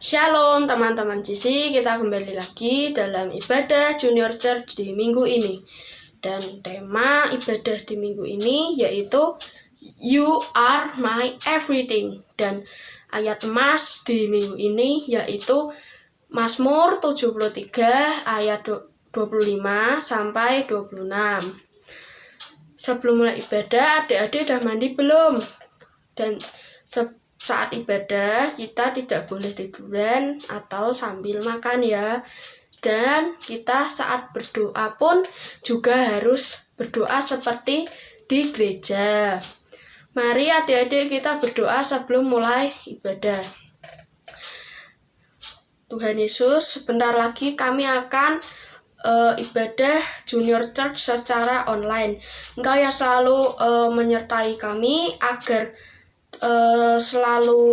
Shalom teman-teman GC, kita kembali lagi dalam ibadah Junior Church di minggu ini. Dan tema ibadah di minggu ini yaitu You are my everything. Dan ayat emas di minggu ini yaitu Mazmur 73 ayat 25 sampai 26. Sebelum mulai ibadah, adik-adik udah mandi belum? Dan saat ibadah kita tidak boleh tiduran atau sambil makan ya. Dan kita saat berdoa pun juga harus berdoa seperti di gereja. Mari adik-adik kita berdoa sebelum mulai ibadah. Tuhan Yesus, sebentar lagi kami akan ibadah Junior Church secara online. Engkau yang selalu menyertai kami agar selalu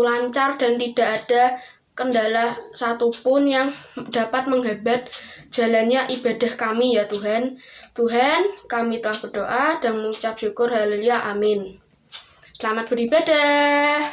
lancar dan tidak ada kendala satupun yang dapat menghambat jalannya ibadah kami ya Tuhan. Tuhan, kami telah berdoa dan mengucap syukur, haleluya, amin. Selamat beribadah.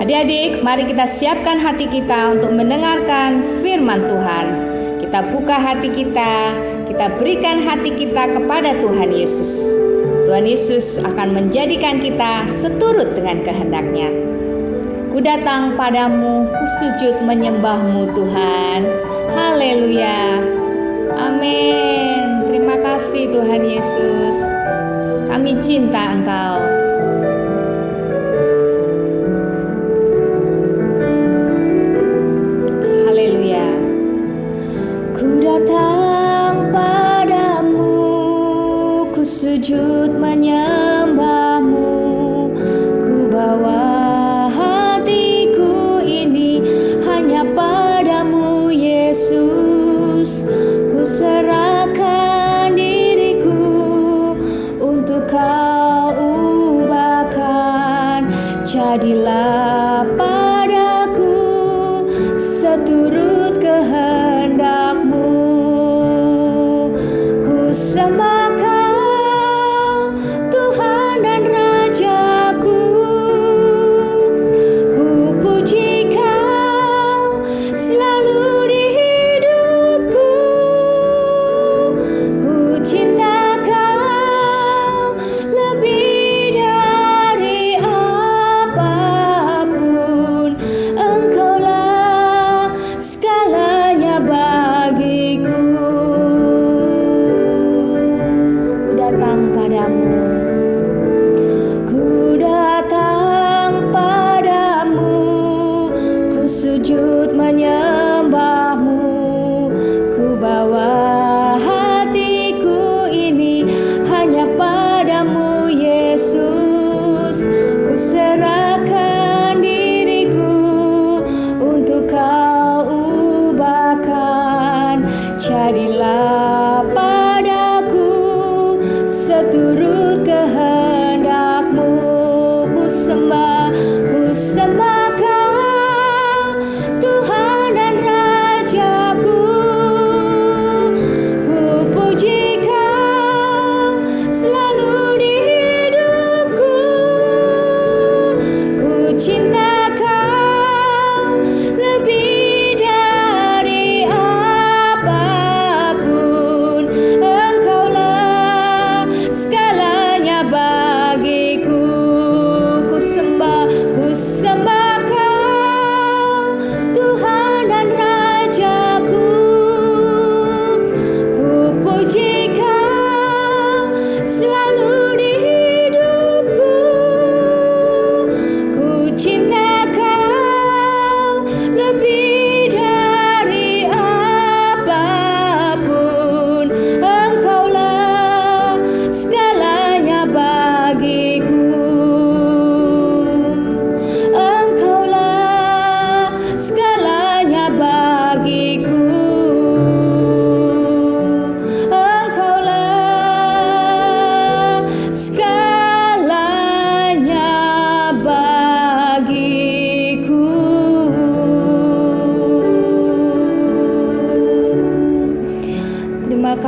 Adik-adik, mari kita siapkan hati kita untuk mendengarkan firman Tuhan. Kita buka hati kita berikan hati kita kepada Tuhan Yesus. Tuhan Yesus akan menjadikan kita seturut dengan kehendak-Nya. Ku datang padamu, ku sujud menyembahmu Tuhan. Haleluya. Amin. Terima kasih Tuhan Yesus. Kami cinta Engkau. Datang padamu, ku sujud menyembahmu, ku bawa hatiku ini hanya padamu Yesus, ku serahkan diriku untuk Kau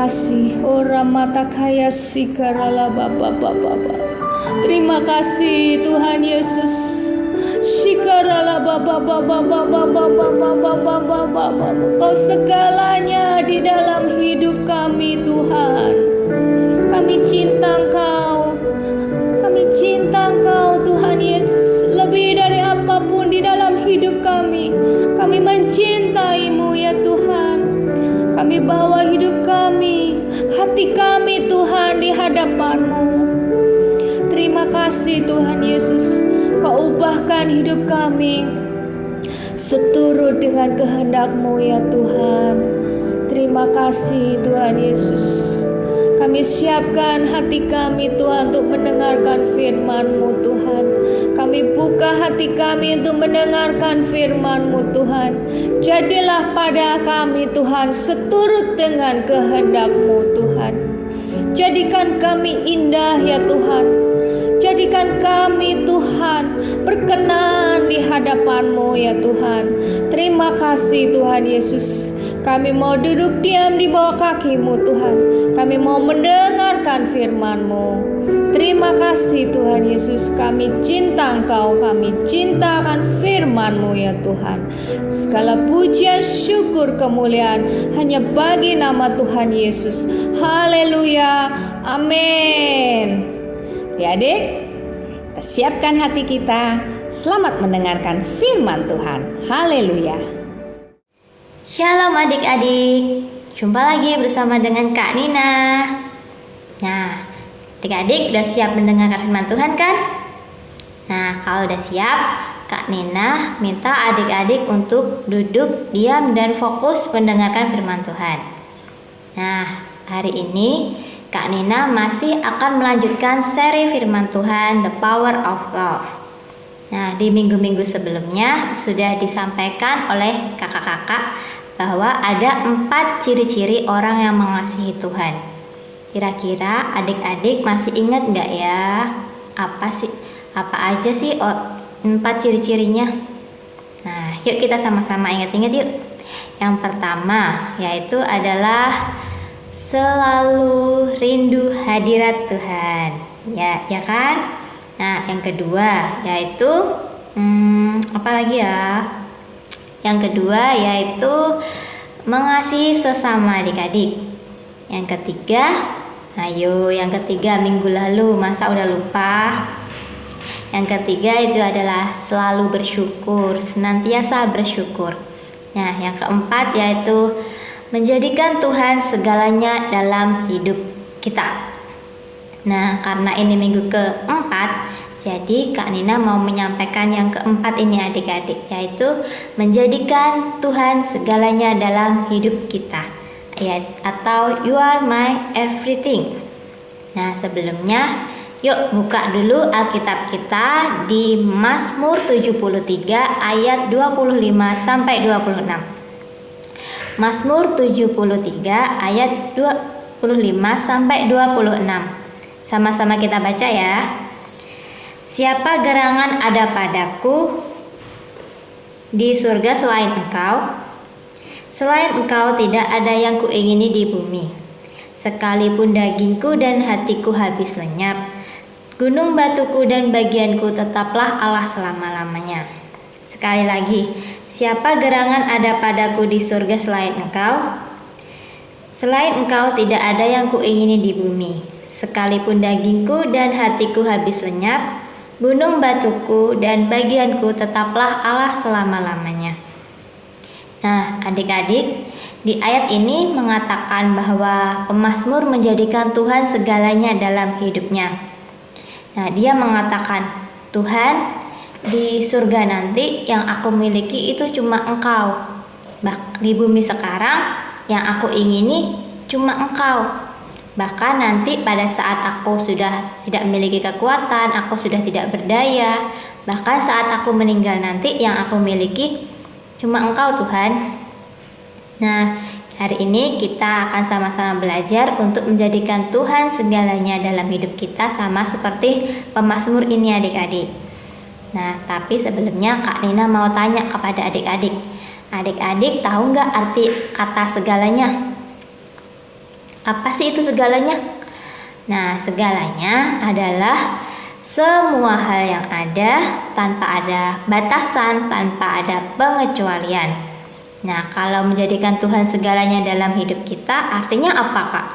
kasih. Ora mata kaya sikarala baba. Terima kasih Tuhan Yesus. Sikarala baba. Kau segalanya di dalam hidup kami Tuhan. Kami cinta Engkau. Kami cinta Engkau Tuhan Yesus. Lebih dari apapun di dalam hidup kami. Kami mencintai-Mu ya Tuhan. Kami bawa hidup kami, hati kami Tuhan di hadapan-Mu. Terima kasih Tuhan Yesus. Kau ubahkan hidup kami seturut dengan kehendak-Mu ya Tuhan. Terima kasih Tuhan Yesus. Kami siapkan hati kami Tuhan untuk mendengarkan firman-Mu Tuhan. Kami buka hati kami untuk mendengarkan firman-Mu Tuhan. Jadilah pada kami Tuhan seturut dengan kehendak-Mu Tuhan. Jadikan kami indah ya Tuhan. Jadikan kami Tuhan berkenan di hadapan-Mu ya Tuhan. Terima kasih Tuhan Yesus. Kami mau duduk diam di bawah kaki-Mu Tuhan. Kami mau mendengarkan firman-Mu. Terima kasih Tuhan Yesus. Kami cinta Engkau. Kami cinta akan firman-Mu ya Tuhan. Segala pujian, syukur, kemuliaan hanya bagi nama Tuhan Yesus. Haleluya. Amin. Adik-adik, kita siapkan hati kita. Selamat mendengarkan firman Tuhan. Haleluya. Shalom adik-adik, jumpa lagi bersama dengan Kak Nina. Nah, adik-adik udah siap mendengarkan firman Tuhan kan? Nah, kalau udah siap, Kak Nina minta adik-adik untuk duduk, diam, dan fokus mendengarkan firman Tuhan. Nah, hari ini Kak Nina masih akan melanjutkan seri firman Tuhan The Power of Love. Nah, di minggu-minggu sebelumnya sudah disampaikan oleh kakak-kakak bahwa ada 4 ciri-ciri orang yang mengasihi Tuhan. Kira-kira adik-adik masih ingat nggak ya? Apa aja sih 4 ciri-cirinya? Nah, yuk kita sama-sama ingat-ingat yuk. Yang pertama yaitu adalah selalu rindu hadirat Tuhan. Ya kan? Nah, yang kedua yaitu apa lagi ya? Yang kedua yaitu mengasihi sesama adik-adik. Yang ketiga minggu lalu masa udah lupa? Yang ketiga itu adalah selalu bersyukur, senantiasa bersyukur. Nah, yang keempat yaitu menjadikan Tuhan segalanya dalam hidup kita. Nah, karena ini minggu keempat, jadi Kak Nina mau menyampaikan yang keempat ini adik-adik, yaitu menjadikan Tuhan segalanya dalam hidup kita, atau you are my everything. Nah, sebelumnya yuk buka dulu Alkitab kita di Mazmur 73 ayat 25 sampai 26. Mazmur 73 ayat 25 sampai 26. Sama-sama kita baca ya. Siapa gerangan ada padaku di surga selain Engkau? Selain Engkau tidak ada yang kuingini di bumi. Sekalipun dagingku dan hatiku habis lenyap, gunung batuku dan bagianku tetaplah Allah selama-lamanya. Sekali lagi, siapa gerangan ada padaku di surga selain Engkau? Selain Engkau tidak ada yang kuingini di bumi. Sekalipun dagingku dan hatiku habis lenyap, gunung batuku dan bagianku tetaplah Allah selama-lamanya. Nah, adik-adik, di ayat ini mengatakan bahwa pemazmur menjadikan Tuhan segalanya dalam hidupnya. Nah, dia mengatakan, Tuhan, di surga nanti yang aku miliki itu cuma Engkau. Di bumi sekarang yang aku ingini cuma Engkau. Bahkan nanti pada saat aku sudah tidak memiliki kekuatan, aku sudah tidak berdaya, bahkan saat aku meninggal nanti yang aku miliki cuma Engkau Tuhan. Nah, hari ini kita akan sama-sama belajar untuk menjadikan Tuhan segalanya dalam hidup kita, sama seperti pemazmur ini adik-adik. Nah, tapi sebelumnya Kak Nina mau tanya kepada adik-adik. Adik-adik tahu nggak arti kata segalanya? Apa sih itu segalanya? Nah, segalanya adalah semua hal yang ada tanpa ada batasan, tanpa ada pengecualian. Nah, kalau menjadikan Tuhan segalanya dalam hidup kita, artinya apa, Kak?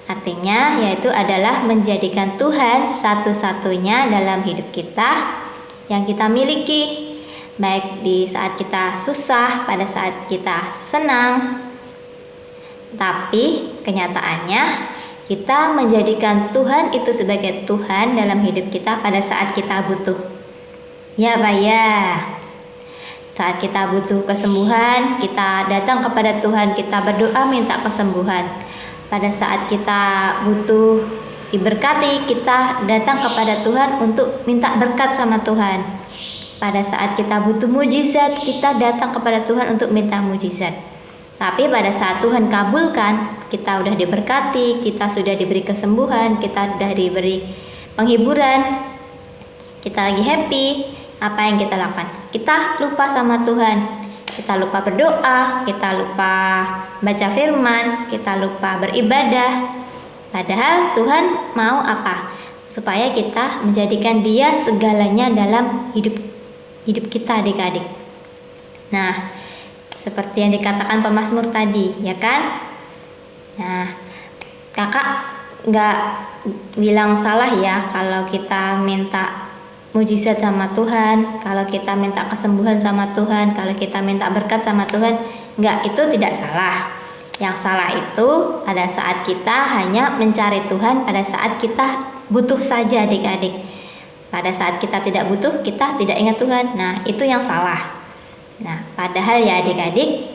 Artinya yaitu adalah menjadikan Tuhan satu-satunya dalam hidup kita yang kita miliki, baik di saat kita susah, pada saat kita senang. Tapi kenyataannya kita menjadikan Tuhan itu sebagai Tuhan dalam hidup kita pada saat kita butuh. Ya, Pak ya. Saat kita butuh kesembuhan, kita datang kepada Tuhan, kita berdoa minta kesembuhan. Pada saat kita butuh diberkati, kita datang kepada Tuhan untuk minta berkat sama Tuhan. Pada saat kita butuh mujizat, kita datang kepada Tuhan untuk minta mujizat. Tapi pada saat Tuhan kabulkan, kita sudah diberkati, kita sudah diberi kesembuhan, kita sudah diberi penghiburan, kita lagi happy, apa yang kita lakukan? Kita lupa sama Tuhan, kita lupa berdoa, kita lupa baca firman, kita lupa beribadah. Padahal Tuhan mau apa? Supaya kita menjadikan Dia segalanya dalam hidup kita, adik-adik. Nah, seperti yang dikatakan pemazmur tadi, ya kan? Nah, kakak nggak bilang salah ya kalau kita minta mujizat sama Tuhan, kalau kita minta kesembuhan sama Tuhan, kalau kita minta berkat sama Tuhan. Nggak, itu tidak salah. Yang salah itu pada saat kita hanya mencari Tuhan pada saat kita butuh saja, adik-adik. Pada saat kita tidak butuh, kita tidak ingat Tuhan. Nah, itu yang salah. Nah, padahal ya adik-adik,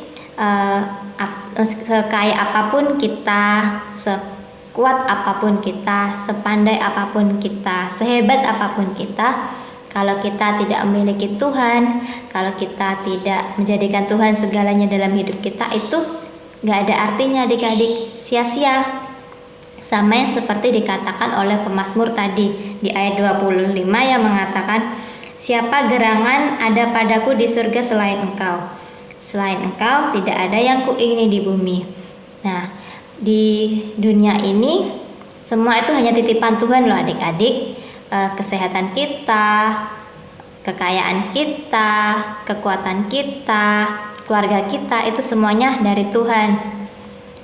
sekaya apapun kita, sekuat apapun kita, sepandai apapun kita, sehebat apapun kita, kalau kita tidak memiliki Tuhan, kalau kita tidak menjadikan Tuhan segalanya dalam hidup kita, itu gak ada artinya, adik-adik, sia-sia. Sama yang seperti dikatakan oleh pemazmur tadi di ayat 25 yang mengatakan, siapa gerangan ada padaku di surga selain Engkau? Selain Engkau tidak ada yang kuingini di bumi. Nah, di dunia ini semua itu hanya titipan Tuhan loh, adik-adik. Kesehatan kita, kekayaan kita, kekuatan kita, keluarga kita, itu semuanya dari Tuhan.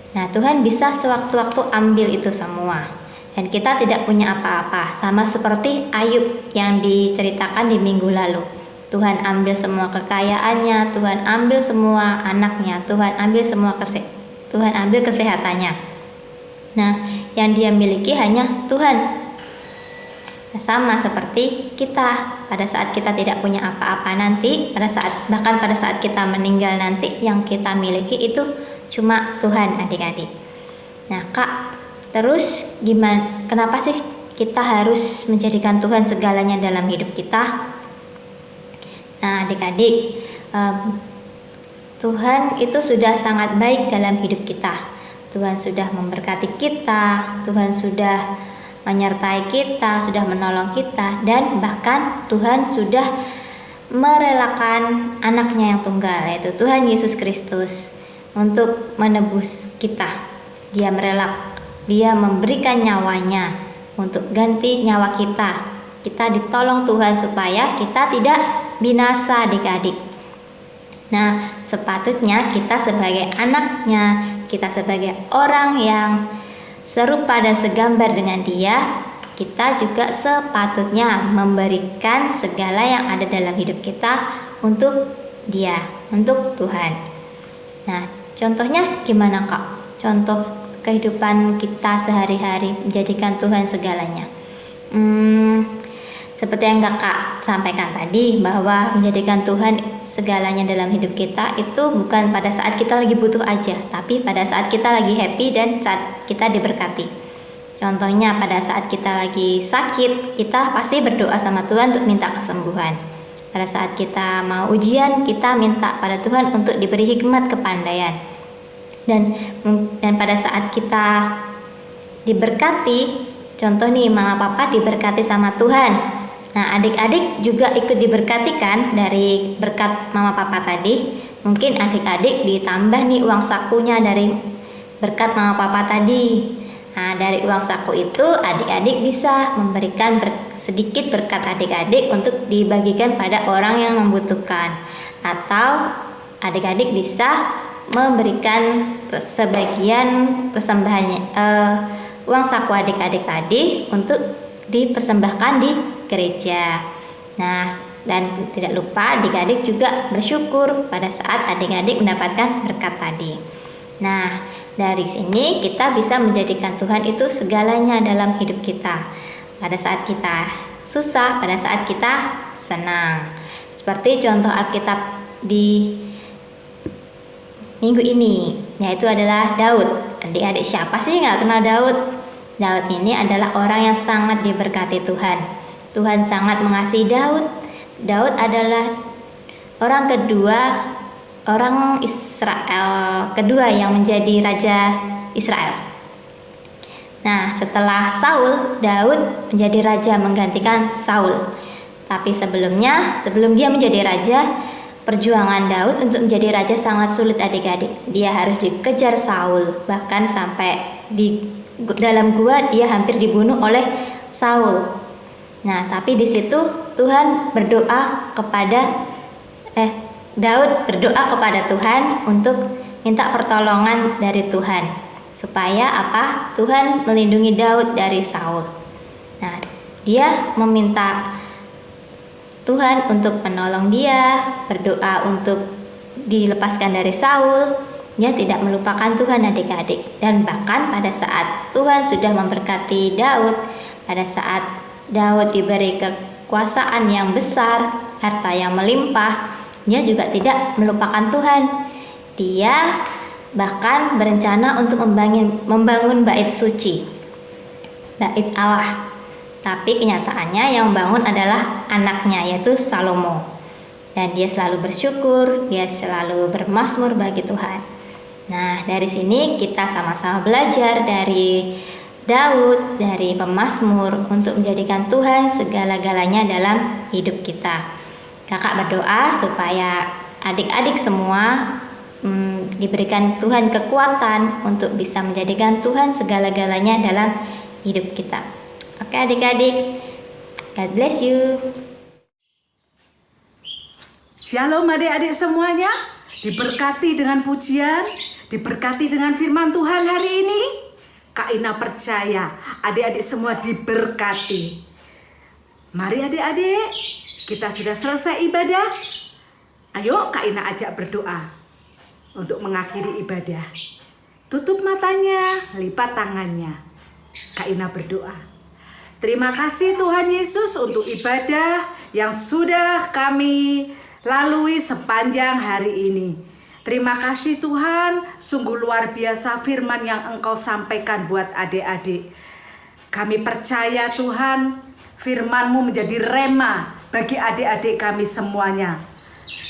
Nah, Tuhan bisa sewaktu-waktu ambil itu semua. Dan kita tidak punya apa-apa, sama seperti Ayub yang diceritakan di minggu lalu. Tuhan ambil semua kekayaannya, Tuhan ambil semua anaknya, Tuhan ambil kesehatannya. Nah, yang dia miliki hanya Tuhan. Nah, sama seperti kita, pada saat kita tidak punya apa-apa nanti, bahkan pada saat kita meninggal nanti, yang kita miliki itu cuma Tuhan, adik-adik. Nah, Kak, terus gimana? Kenapa sih kita harus menjadikan Tuhan segalanya dalam hidup kita? Nah, adik-adik, Tuhan itu sudah sangat baik dalam hidup kita. Tuhan sudah memberkati kita, Tuhan sudah menyertai kita, sudah menolong kita, dan bahkan Tuhan sudah merelakan anaknya yang tunggal, yaitu Tuhan Yesus Kristus, untuk menebus kita. Dia memberikan nyawanya untuk ganti nyawa kita. Kita ditolong Tuhan supaya kita tidak binasa, adik-adik. Nah, sepatutnya kita sebagai anaknya, kita sebagai orang yang serupa dan segambar dengan Dia, kita juga sepatutnya memberikan segala yang ada dalam hidup kita untuk Dia, untuk Tuhan. Nah, contohnya gimana, Kak? Contoh kehidupan kita sehari-hari menjadikan Tuhan segalanya. Seperti yang Kakak sampaikan tadi, bahwa menjadikan Tuhan segalanya dalam hidup kita itu bukan pada saat kita lagi butuh aja, tapi pada saat kita lagi happy dan saat kita diberkati. Contohnya pada saat kita lagi sakit, kita pasti berdoa sama Tuhan untuk minta kesembuhan. Pada saat kita mau ujian, kita minta pada Tuhan untuk diberi hikmat, kepandaian. Dan pada saat kita diberkati, contoh nih, mama papa diberkati sama Tuhan. Nah, adik-adik juga ikut diberkati kan dari berkat mama papa tadi. Mungkin adik-adik ditambah nih uang sakunya dari berkat mama papa tadi. Nah, dari uang saku itu adik-adik bisa memberikan sedikit berkat adik-adik untuk dibagikan pada orang yang membutuhkan, atau adik-adik bisa memberikan sebagian persembahannya uang saku adik-adik tadi untuk dipersembahkan di gereja. Nah, dan tidak lupa adik-adik juga bersyukur pada saat adik-adik mendapatkan berkat tadi. Nah, dari sini kita bisa menjadikan Tuhan itu segalanya dalam hidup kita. Pada saat kita susah, pada saat kita senang. Seperti contoh Alkitab di minggu ini, yaitu adalah Daud. Adik-adik siapa sih nggak kenal Daud? Daud ini adalah orang yang sangat diberkati Tuhan. Tuhan sangat mengasihi Daud. Daud adalah orang Israel kedua yang menjadi raja Israel. Nah, setelah Saul, Daud menjadi raja menggantikan Saul. Tapi sebelum dia menjadi raja, perjuangan Daud untuk menjadi raja sangat sulit adik-adik. Dia harus dikejar Saul, bahkan sampai di dalam gua dia hampir dibunuh oleh Saul. Nah, tapi di situ Daud berdoa kepada Tuhan untuk minta pertolongan dari Tuhan, supaya Tuhan melindungi Daud dari Saul. Nah, dia meminta Tuhan untuk menolong dia, berdoa untuk dilepaskan dari Saul. Dia tidak melupakan Tuhan adik-adik. Dan bahkan pada saat Tuhan sudah memberkati Daud, pada saat Daud diberi kekuasaan yang besar, harta yang melimpah, dia juga tidak melupakan Tuhan. Dia bahkan berencana untuk membangun bait suci, bait Allah. Tapi kenyataannya yang membangun adalah anaknya, yaitu Salomo. Dan dia selalu bersyukur, dia selalu bermazmur bagi Tuhan. Nah, dari sini kita sama-sama belajar dari Daud, dari pemazmur, untuk menjadikan Tuhan segala-galanya dalam hidup kita. Kakak berdoa supaya adik-adik semua diberikan Tuhan kekuatan untuk bisa menjadikan Tuhan segala-galanya dalam hidup kita. Oke adik-adik, God bless you. Shalom adik-adik semuanya, diberkati dengan pujian, diberkati dengan firman Tuhan hari ini. Kak Ina percaya adik-adik semua diberkati. Mari adik-adik, kita sudah selesai ibadah. Ayo Kak Ina ajak berdoa untuk mengakhiri ibadah. Tutup matanya, lipat tangannya. Kak Ina berdoa. Terima kasih Tuhan Yesus untuk ibadah yang sudah kami lalui sepanjang hari ini. Terima kasih Tuhan, sungguh luar biasa firman yang Engkau sampaikan buat adik-adik. Kami percaya Tuhan, firman-Mu menjadi rema bagi adik-adik kami semuanya.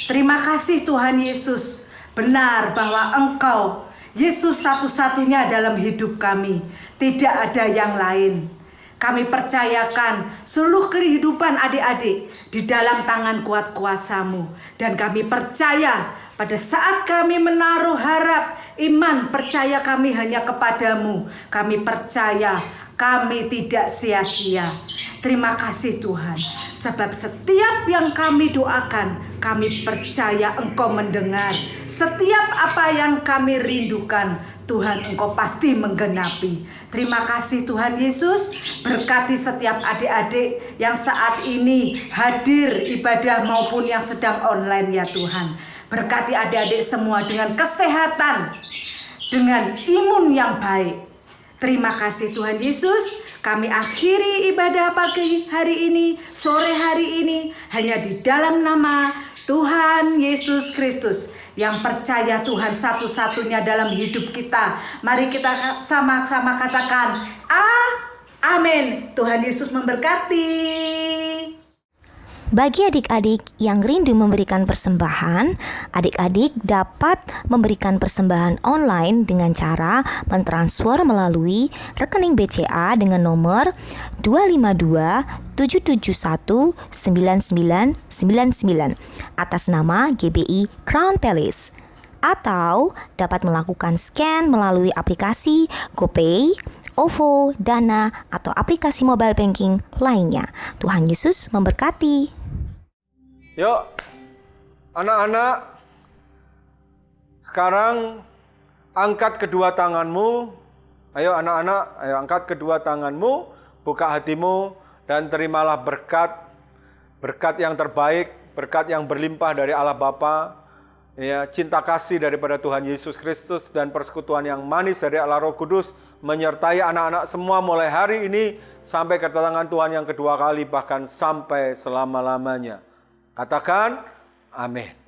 Terima kasih Tuhan Yesus, benar bahwa Engkau, Yesus satu-satunya dalam hidup kami. Tidak ada yang lain. Kami percayakan seluruh kehidupan adik-adik di dalam tangan kuat kuasa-Mu. Dan kami percaya pada saat kami menaruh harap, iman, percaya kami hanya kepadamu. Kami percaya kami tidak sia-sia. Terima kasih Tuhan. Sebab setiap yang kami doakan, kami percaya Engkau mendengar. Setiap apa yang kami rindukan, Tuhan Engkau pasti menggenapi. Terima kasih Tuhan Yesus. Berkati setiap adik-adik yang saat ini hadir ibadah maupun yang sedang online ya Tuhan. Berkati adik-adik semua dengan kesehatan, dengan imun yang baik. Terima kasih Tuhan Yesus. Kami akhiri ibadah pagi hari ini, sore hari ini, hanya di dalam nama Tuhan Yesus Kristus, yang percaya Tuhan satu-satunya dalam hidup kita. Mari kita sama-sama katakan amin. Tuhan Yesus memberkati. Bagi adik-adik yang rindu memberikan persembahan, adik-adik dapat memberikan persembahan online dengan cara mentransfer melalui rekening BCA dengan nomor 252-771-9999 atas nama GBI Crown Palace. atau dapat melakukan scan melalui aplikasi GoPay, OVO, Dana, atau aplikasi mobile banking lainnya. Tuhan Yesus memberkati. Yuk, anak-anak, sekarang angkat kedua tanganmu. Ayo anak-anak, ayo angkat kedua tanganmu, buka hatimu, dan terimalah berkat yang terbaik, berkat yang berlimpah dari Allah Bapa, ya, cinta kasih daripada Tuhan Yesus Kristus, dan persekutuan yang manis dari Allah Roh Kudus menyertai anak-anak semua mulai hari ini sampai kedatangan Tuhan yang kedua kali, bahkan sampai selama-lamanya. Katakan amin.